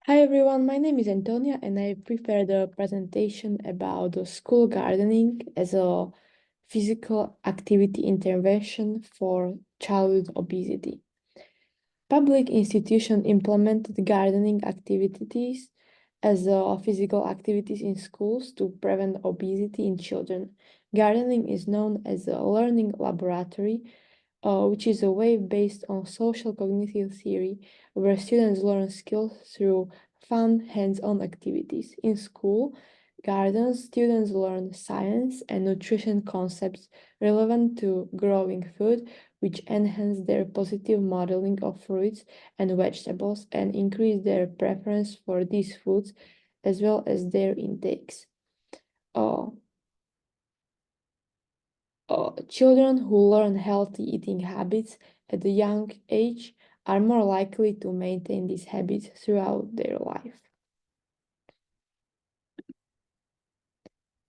Hi everyone, my name is Antonia and I prepared a presentation about the school gardening as a physical activity intervention for childhood obesity. Public institutions implemented gardening activities as physical activities in schools to prevent obesity in children. Gardening is known as a learning laboratory, which is a way based on social cognitive theory where students learn skills through fun, hands-on activities. In school gardens, students learn science and nutrition concepts relevant to growing food, which enhance their positive modeling of fruits and vegetables and increase their preference for these foods as well as their intakes. Uh, Children who learn healthy eating habits at a young age are more likely to maintain these habits throughout their life.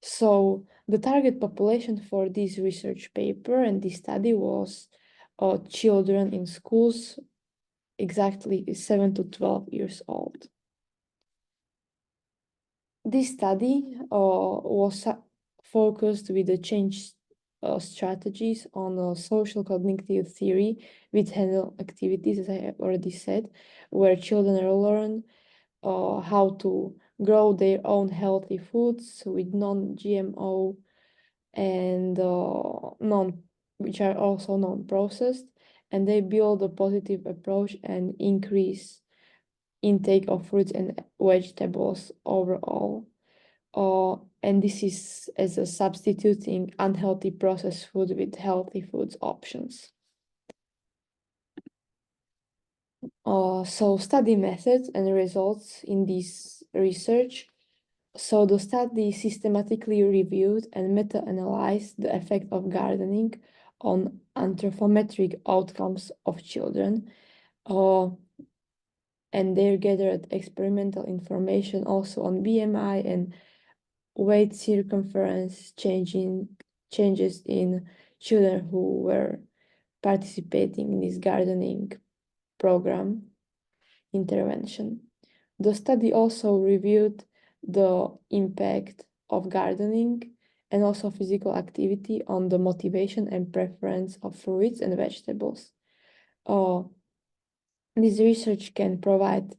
So the target population for this research paper and this study was children in schools exactly 7 to 12 years old. This study was focused with the change strategies on social cognitive theory with handle activities, as I have already said, where children learn how to grow their own healthy foods with non-GMO and which are also non-processed, and they build a positive approach and increase intake of fruits and vegetables overall. And this is as a substituting unhealthy processed food with healthy foods options. So study methods and results in this research. So the study systematically reviewed and meta-analyzed the effect of gardening on anthropometric outcomes of children. And they gathered experimental information also on BMI and weight circumference changes in children who were participating in this gardening program intervention. The study also reviewed the impact of gardening and also physical activity on the motivation and preference of fruits and vegetables. This research can provide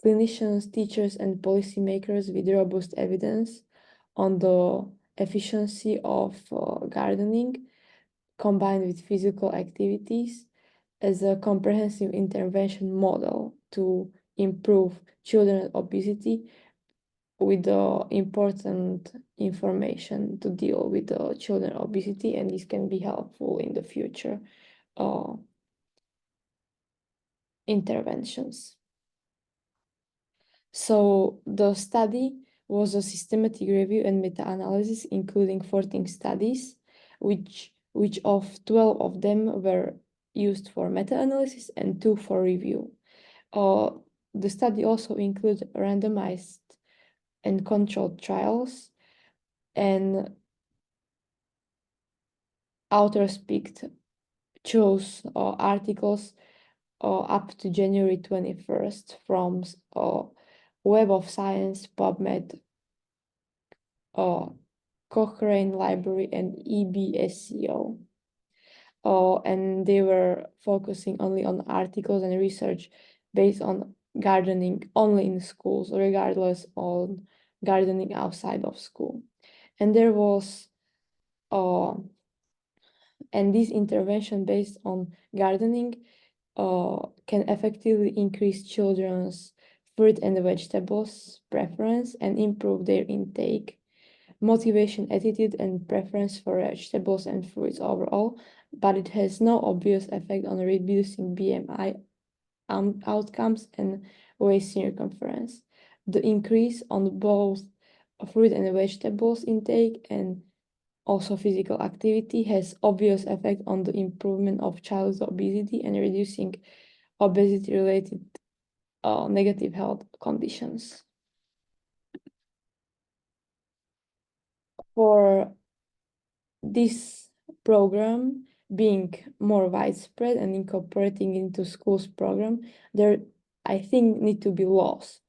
clinicians, teachers, and policymakers with robust evidence on the efficiency of gardening combined with physical activities as a comprehensive intervention model to improve children's obesity with the important information to deal with the children obesity, and this can be helpful in the future interventions. So the study was a systematic review and meta-analysis, including 14 studies, which of 12 of them were used for meta-analysis and 2 for review. The study also included randomized and controlled trials, and authors chose articles up to January 21st from Web of Science, PubMed, Cochrane Library, and EBSCO. And they were focusing only on articles and research based on gardening only in schools, regardless of gardening outside of school. And there was and this intervention based on gardening can effectively increase children's fruit and vegetables preference and improve their intake, motivation, attitude, and preference for vegetables and fruits overall, but it has no obvious effect on reducing BMI outcomes and waist circumference. The increase on both fruit and vegetables intake and also physical activity has obvious effect on the improvement of child's obesity and reducing obesity-related negative health conditions. For this program being more widespread and incorporating into schools program, there I think need to be laws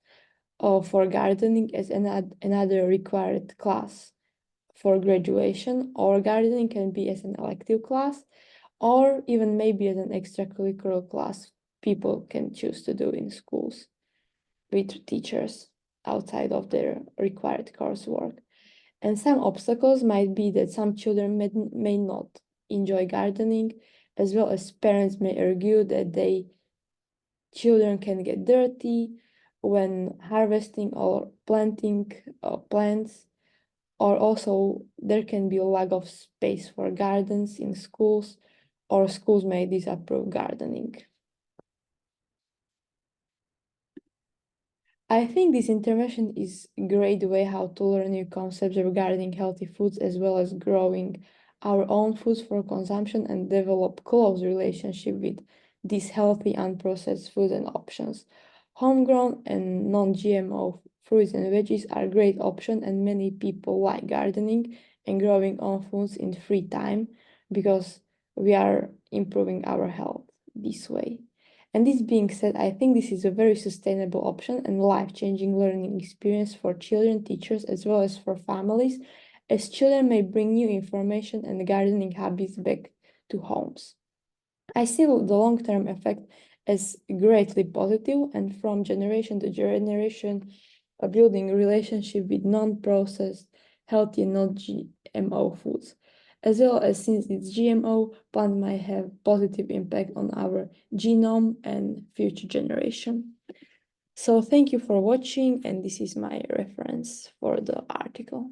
for gardening as another required class for graduation, or gardening can be as an elective class, or even maybe as an extracurricular class people can choose to do in schools with teachers outside of their required coursework. And some obstacles might be that some children may not enjoy gardening, as well as parents may argue that children can get dirty when harvesting or planting plants, or also there can be a lack of space for gardens in schools, or schools may disapprove gardening. I think this intervention is a great way how to learn new concepts regarding healthy foods, as well as growing our own foods for consumption and develop close relationship with these healthy unprocessed foods and options. Homegrown and non-GMO fruits and veggies are a great option, and many people like gardening and growing own foods in free time because we are improving our health this way. And this being said, I think this is a very sustainable option and life-changing learning experience for children, teachers, as well as for families, as children may bring new information and gardening habits back to homes. I see the long-term effect as greatly positive, and from generation to generation, building a relationship with non-processed, healthy, and non-GMO foods. As well as, since it's GMO, plant might have positive impact on our genome and future generation. So thank you for watching, and this is my reference for the article.